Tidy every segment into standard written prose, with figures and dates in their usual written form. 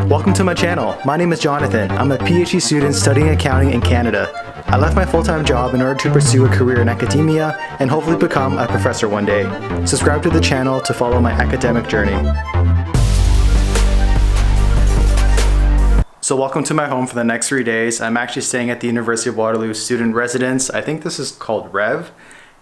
Welcome to my channel. My name is Jonathan. I'm a PhD student studying accounting in Canada. I left my full-time job in order to pursue a career in academia and hopefully become a professor one day. Subscribe to the channel to follow my academic journey. So welcome to my home for the next 3 days. I'm actually staying at the University of Waterloo student residence. I think this is called Rev.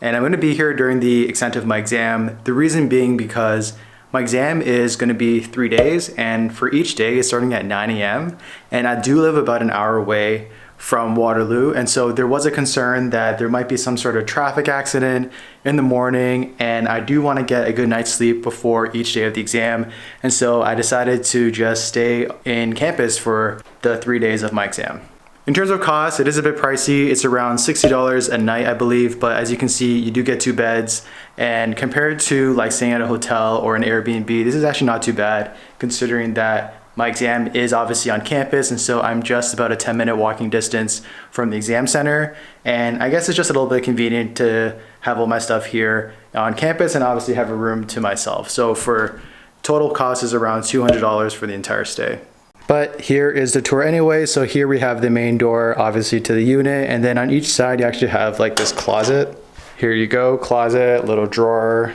And I'm going to be here during the extent of my exam. The reason being because my exam is going to be 3 days, and for each day it's starting at 9 a.m. and I do live about an hour away from Waterloo, and so there was a concern that there might be some sort of traffic accident in the morning, and I do want to get a good night's sleep before each day of the exam, and so I decided to just stay in campus for the 3 days of my exam. In terms of cost, it is a bit pricey. It's around $60 a night, I believe, but as you can see, you do get 2 beds, and compared to like staying at a hotel or an Airbnb, this is actually not too bad considering that my exam is obviously on campus, and so I'm just about a 10-minute walking distance from the exam center, and I guess it's just a little bit convenient to have all my stuff here on campus and obviously have a room to myself. So for total cost is around $200 for the entire stay. But here is the tour anyway. So here we have the main door, obviously, to the unit. And then on each side, you actually have like this closet. Here you go, closet, little drawer.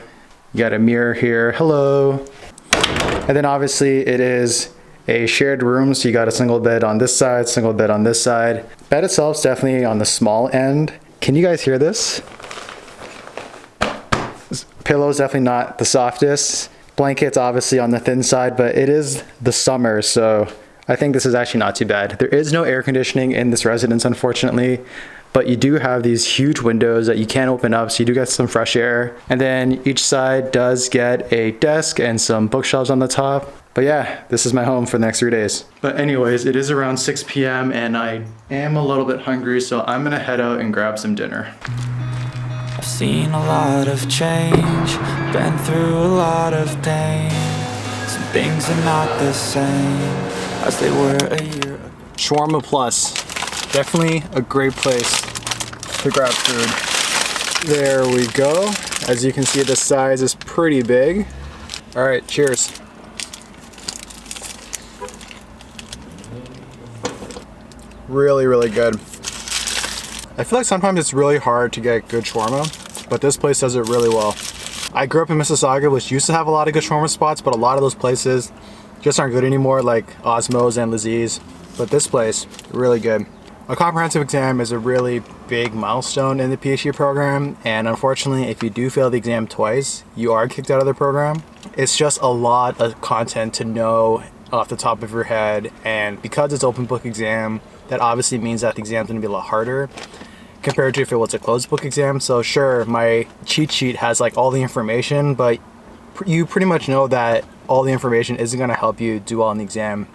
You got a mirror here, hello. And then obviously it is a shared room. So you got a single bed on this side, single bed on this side. Bed itself is definitely on the small end. Can you guys hear this? This pillow is definitely not the softest. Blankets obviously on the thin side, but it is the summer, so I think this is actually not too bad. There is no air conditioning in this residence, unfortunately, but you do have these huge windows that you can open up, so you do get some fresh air. And then each side does get a desk and some bookshelves on the top. But yeah, this is my home for the next 3 days. But anyways, it is around 6 p.m. and I am a little bit hungry, so I'm gonna head out and grab some dinner. I've seen a lot of change, been through a lot of pain. Some things are not the same as they were a year ago. Shawarma Plus, definitely a great place to grab food. There we go. As you can see, the size is pretty big. All right, cheers. Really, really good. I feel like sometimes it's really hard to get good shawarma, but this place does it really well. I grew up in Mississauga, which used to have a lot of good shawarma spots, but a lot of those places just aren't good anymore, like Osmo's and Lizzie's. But this place, really good. A comprehensive exam is a really big milestone in the PhD program, and unfortunately, if you do fail the exam twice, you are kicked out of the program. It's just a lot of content to know off the top of your head, and because it's open book exam, that obviously means that the exam's gonna be a lot harder compared to if it was a closed book exam. So sure, my cheat sheet has like all the information, but you pretty much know that all the information isn't gonna help you do well in the exam,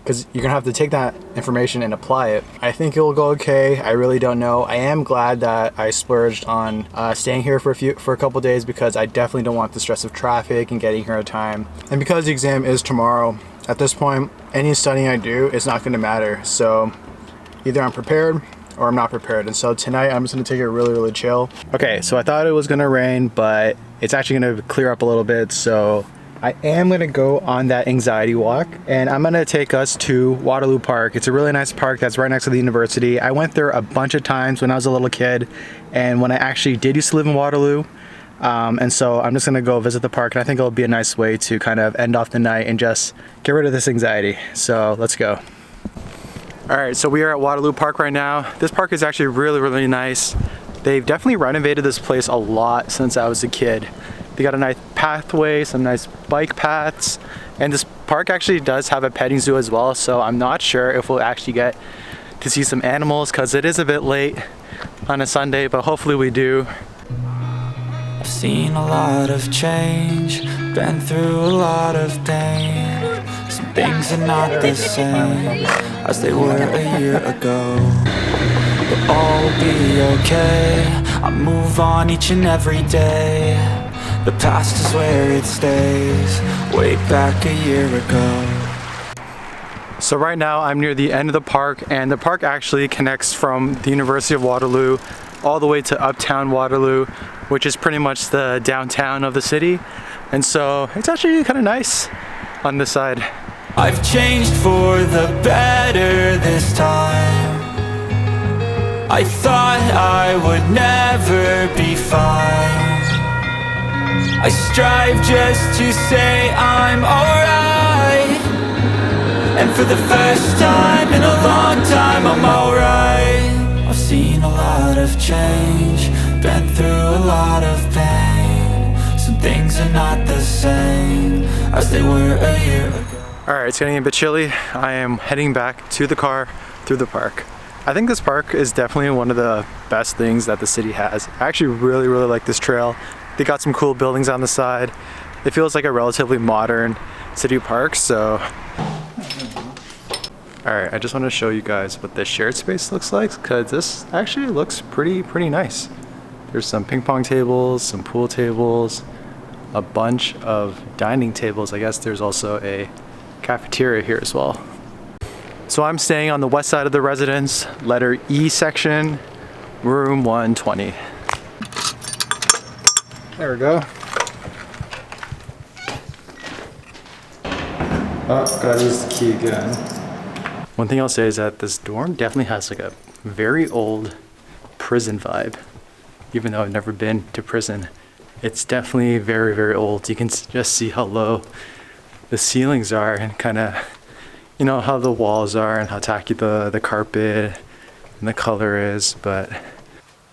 because you're gonna have to take that information and apply it. I think it will go okay. I really don't know. I am glad that I splurged on staying here for a couple days, because I definitely don't want the stress of traffic and getting here on time. And because the exam is tomorrow, at this point, any studying I do is not gonna matter. So either I'm prepared or I'm not prepared. And so tonight I'm just gonna take it really, really chill. Okay, so I thought it was gonna rain, but it's actually gonna clear up a little bit. So I am gonna go on that anxiety walk, and I'm gonna take us to Waterloo Park. It's a really nice park that's right next to the university. I went there a bunch of times when I was a little kid, and when I actually did used to live in Waterloo. And so I'm just gonna go visit the park, and I think it'll be a nice way to kind of end off the night and just get rid of this anxiety. So let's go. All right, so we are at Waterloo Park right now. This park is actually really, really nice. They've definitely renovated this place a lot since I was a kid. They got a nice pathway, some nice bike paths, and this park actually does have a petting zoo as well, so I'm not sure if we'll actually get to see some animals because it is a bit late on a Sunday, but hopefully we do. I've seen a lot of change, been through a lot of pain. Some things are not the same as they were a year ago, but all will be okay. I move on each and every day. The past is where it stays, way back a year ago. So right now I'm near the end of the park, and the park actually connects from the University of Waterloo all the way to Uptown Waterloo, which is pretty much the downtown of the city. And so it's actually kind of nice on this side. I've changed for the better this time. I thought I would never be fine. I strive just to say I'm alright. And for the first time in a long time, I'm alright. I've seen a lot of change, been through a lot of pain. Some things are not the same as they were a year ago. Alright, it's getting a bit chilly. I am heading back to the car through the park. I think this park is definitely one of the best things that the city has. I actually really like this trail. They got some cool buildings on the side. It feels like a relatively modern city park, so. Alright, I just want to show you guys what this shared space looks like, because this actually looks pretty nice. There's some ping pong tables, some pool tables, a bunch of dining tables. I guess there's also a cafeteria here as well. So I'm staying on the west side of the residence, letter E section, room 120. There we go. Oh, gotta use the key again. One thing I'll say is that this dorm definitely has like a very old prison vibe. Even though I've never been to prison, it's definitely very old. You can just see how low the ceilings are and kind of, you know, how the walls are and how tacky the carpet and the color is. But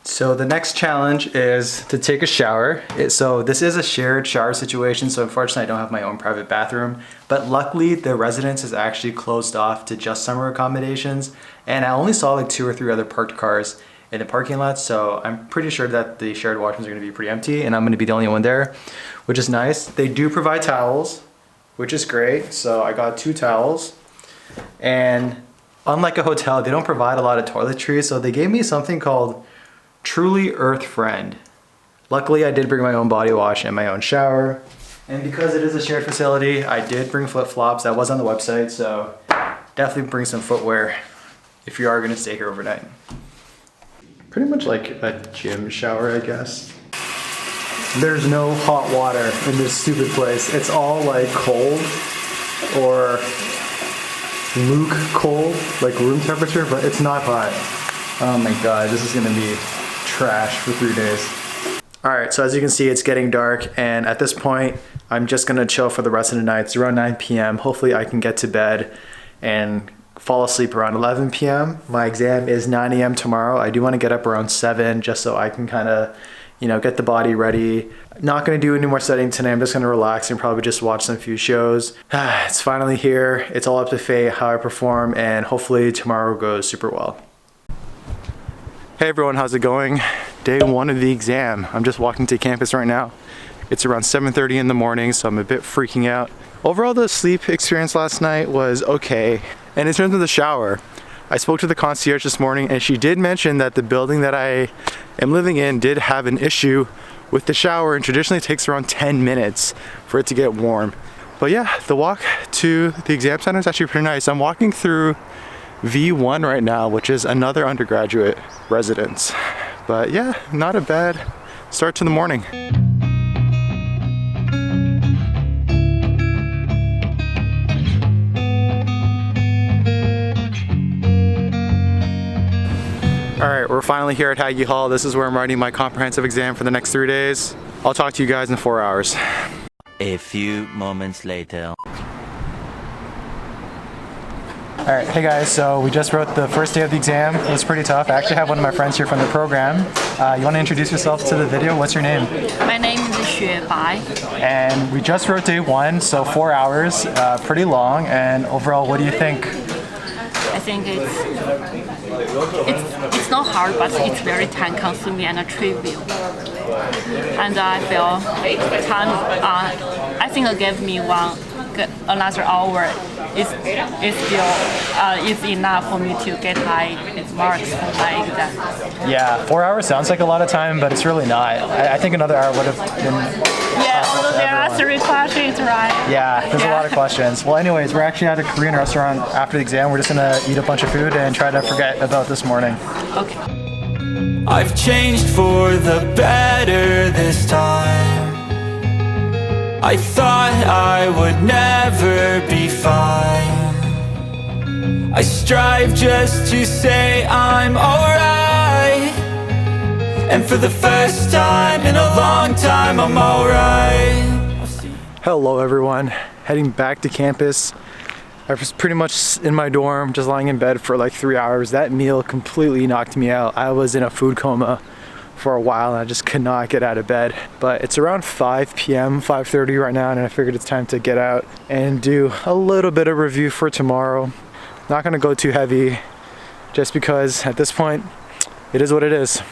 so the next challenge is to take a shower. So this is a shared shower situation, so unfortunately I don't have my own private bathroom, but luckily the residence is actually closed off to just summer accommodations, and I only saw like 2 or 3 other parked cars in the parking lot, so I'm pretty sure that the shared washrooms are going to be pretty empty and I'm going to be the only one there, which is nice. They do provide towels, which is great, so I got 2 towels. And unlike a hotel, they don't provide a lot of toiletries, so they gave me something called Truly Earth Friend. Luckily I did bring my own body wash and my own shower, and because it is a shared facility, I did bring flip-flops. That was on the website, so definitely bring some footwear if you are going to stay here overnight. Pretty much like a gym shower, I guess. There's no hot water in this stupid place. It's all like cold or luke cold, like room temperature, but it's not hot. Oh my god, this is gonna be trash for 3 days. Alright, so as you can see, it's getting dark, and at this point, I'm just gonna chill for the rest of the night. It's around 9 p.m. Hopefully I can get to bed and fall asleep around 11 p.m. My exam is 9 a.m. tomorrow. I do want to get up around 7 just so I can kind of, you know, get the body ready. Not going to do any more studying today. I'm just going to relax and probably just watch some few shows. It's finally here. It's all up to fate how I perform, and hopefully tomorrow goes super well. Hey everyone, how's it going? Day 1 of the exam. I'm just walking to campus right now. It's around 7:30 in the morning, so I'm a bit freaking out. Overall, the sleep experience last night was okay. And in terms of the shower, I spoke to the concierge this morning, and she did mention that the building that I am living in did have an issue with the shower, and traditionally it takes around 10 minutes for it to get warm. But yeah, the walk to the exam center is actually pretty nice. I'm walking through V1 right now, which is another undergraduate residence. But yeah, not a bad start to the morning. Alright, we're finally here at Hagie Hall. This is where I'm writing my comprehensive exam for the next 3 days. I'll talk to you guys in 4 hours. A few moments later. Alright, hey guys, so we just wrote the first day of the exam. It was pretty tough. I actually have one of my friends here from the program. You want to introduce yourself to the video? What's your name? My name is Xue Bai. And we just wrote day 1, so 4 hours, pretty long. And overall, what do you think? I think it's not hard, but it's very time consuming and trivial. And I feel time. I think it gave me another hour. It's enough for me to get high marks for my exam. Yeah, 4 hours sounds like a lot of time, but it's really not. I think another hour would have been. Yeah, although there are 3 questions, right? Yeah, there's a lot of questions. Well, anyways, we're actually at a Korean restaurant after the exam. We're just gonna eat a bunch of food and try to forget about this morning. Okay. I've changed for the better this time. I thought I would never be fine. I strive just to say I'm alright, and for the first time in a long time I'm alright. Hello everyone, heading back to campus. I was pretty much in my dorm, just lying in bed for like 3 hours. That meal completely knocked me out. I was in a food coma for a while and I just could not get out of bed. But it's around 5 p.m., 5:30 right now, and I figured it's time to get out and do a little bit of review for tomorrow. Not gonna go too heavy, just because at this point, it is what it is.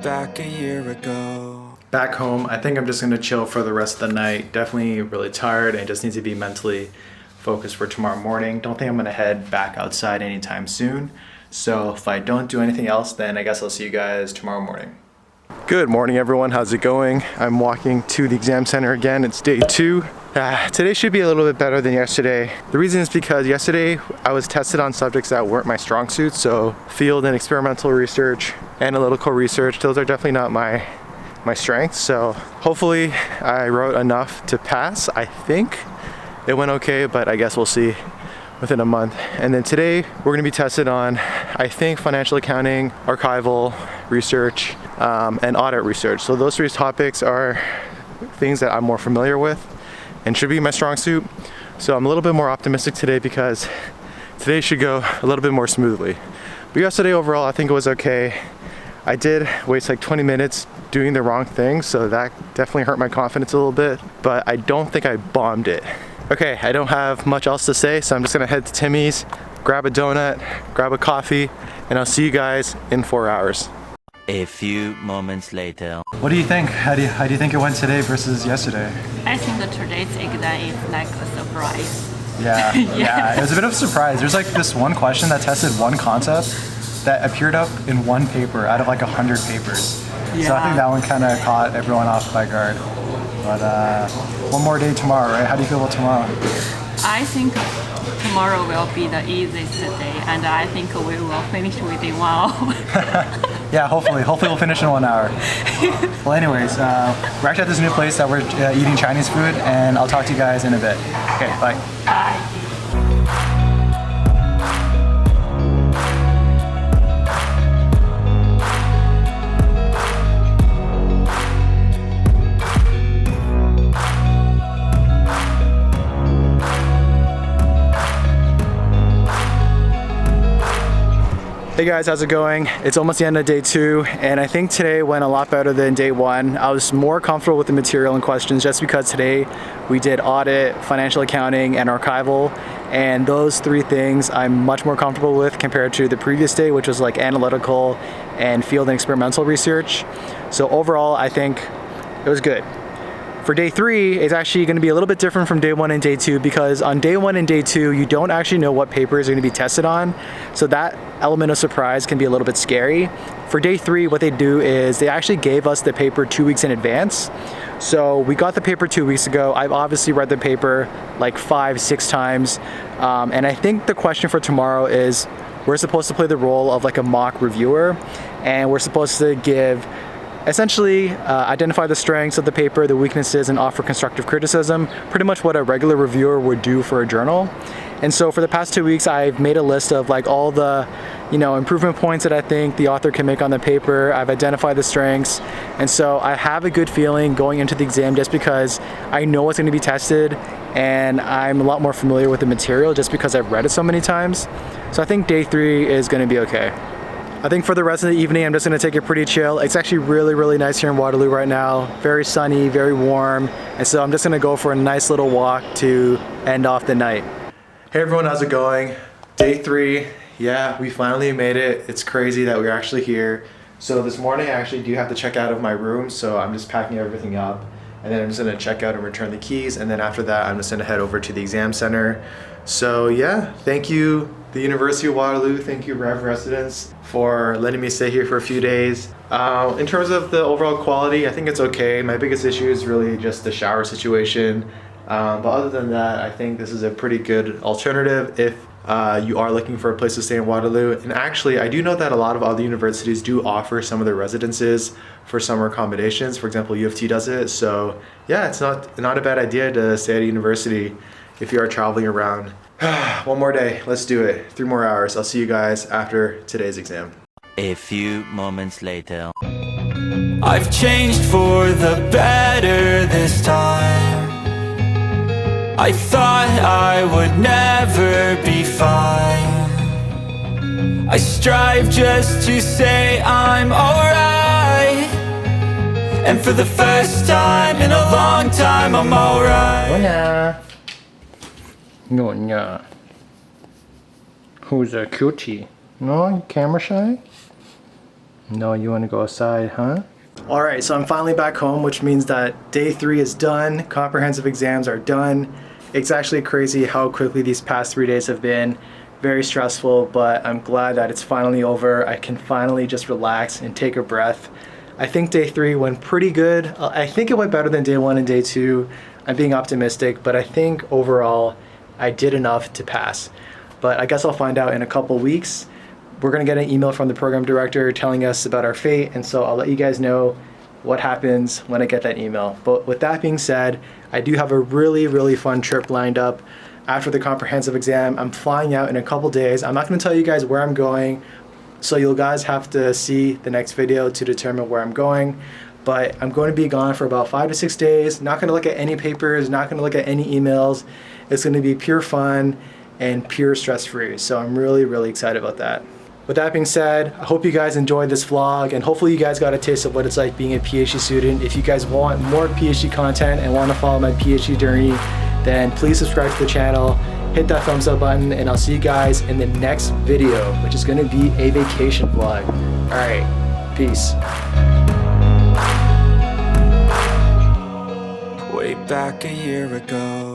Back a year ago. Back home, I think I'm just gonna chill for the rest of the night. Definitely really tired and just need to be mentally focused for tomorrow morning. Don't think I'm gonna head back outside anytime soon. So if I don't do anything else, then I guess I'll see you guys tomorrow morning. Good morning everyone, how's it going? I'm walking to the exam center again. It's day 2. Today should be a little bit better than yesterday. The reason is because yesterday I was tested on subjects that weren't my strong suits, so field and experimental research, analytical research, those are definitely not my strengths. So hopefully I wrote enough to pass. I think it went okay, but I guess we'll see within a month. And then today we're gonna be tested on, I think, financial accounting, archival research, and audit research. So those 3 topics are things that I'm more familiar with and should be my strong suit. So I'm a little bit more optimistic today because today should go a little bit more smoothly. But yesterday overall, I think it was okay. I did waste like 20 minutes doing the wrong thing, so that definitely hurt my confidence a little bit, but I don't think I bombed it. Okay, I don't have much else to say, so I'm just gonna head to Timmy's, grab a donut, grab a coffee, and I'll see you guys in 4 hours. A few moments later. What do you think? How do you think it went today versus yesterday? I think today's exam is like a surprise. Yeah, yeah, it was a bit of a surprise. There's like this one question that tested one concept that appeared up in one paper out of like 100 papers. Yeah. So I think that one kind of caught everyone off by guard. But one more day tomorrow, right? How do you feel about tomorrow? I think tomorrow will be the easiest day, and I think we will finish within 1 hour. Yeah, hopefully we'll finish in 1 hour. Well, anyways, we're actually at this new place that we're eating Chinese food, and I'll talk to you guys in a bit. Okay, bye. Bye. Hey guys, how's it going? It's almost the end of day 2, and I think today went a lot better than day 1. I was more comfortable with the material and questions just because today we did audit, financial accounting, and archival, and those 3 things I'm much more comfortable with compared to the previous day, which was like analytical and field and experimental research. So overall, I think it was good. For day 3, it's actually going to be a little bit different from day 1 and day 2 because on day 1 and day 2, you don't actually know what papers are going to be tested on. So that element of surprise can be a little bit scary. For day 3, what they do is they actually gave us the paper 2 weeks in advance. So we got the paper 2 weeks ago. I've obviously read the paper like 5-6 times. And I think the question for tomorrow is we're supposed to play the role of like a mock reviewer, and we're supposed to give essentially identify the strengths of the paper, the weaknesses, and offer constructive criticism, pretty much what a regular reviewer would do for a journal. And so for the past 2 weeks, I've made a list of like all the, improvement points that I think the author can make on the paper. I've identified the strengths. And so I have a good feeling going into the exam just because I know what's going to be tested and I'm a lot more familiar with the material just because I've read it so many times. So I think day 3 is going to be okay. I think for the rest of the evening, I'm just gonna take it pretty chill. It's actually really, really nice here in Waterloo right now. Very sunny, very warm. And so I'm just gonna go for a nice little walk to end off the night. Hey everyone, how's it going? Day 3, yeah, we finally made it. It's crazy that we're actually here. So this morning I actually do have to check out of my room, so I'm just packing everything up. and then I'm just gonna check out and return the keys, and then after that I'm just gonna head over to the exam center. So yeah, thank you the University of Waterloo, thank you Rev Residence for letting me stay here for a few days. In terms of the overall quality, I think it's okay. My biggest issue is really just the shower situation. But other than that, I think this is a pretty good alternative if you are looking for a place to stay in Waterloo. And actually, I do know that a lot of other universities do offer some of their residences for summer accommodations. For example, U of T does it. So yeah, it's not a bad idea to stay at a university if you are traveling around. One more day, let's do it. 3 more hours. I'll see you guys after today's exam. A few moments later. I've changed for the better this time. I thought I would never be fine. I strive just to say I'm alright, and for the first time in a long time I'm alright. No. Who's a cutie? No, camera shy? No, you want to go outside, huh? Alright, so I'm finally back home, which means that day 3 is done. Comprehensive exams are done. It's actually crazy how quickly these past 3 days have been. Very stressful, but I'm glad that it's finally over. I can finally just relax and take a breath. I think day 3 went pretty good. I think it went better than day 1 and day 2. I'm being optimistic, but I think overall I did enough to pass. But I guess I'll find out in a couple weeks. We're gonna get an email from the program director telling us about our fate, and so I'll let you guys know what happens when I get that email. But with that being said, I do have a really fun trip lined up after the comprehensive exam. I'm flying out in a couple days. I'm not gonna tell you guys where I'm going, so you guys have to see the next video to determine where I'm going. But I'm going to be gone for about 5 to 6 days. Not gonna look at any papers, not gonna look at any emails. It's gonna be pure fun and pure stress-free. So I'm really excited about that. With that being said, I hope you guys enjoyed this vlog, and hopefully you guys got a taste of what it's like being a PhD student. If you guys want more PhD content and want to follow my PhD journey, then please subscribe to the channel, hit that thumbs up button, and I'll see you guys in the next video, which is going to be a vacation vlog. All right, peace. Way back a year ago,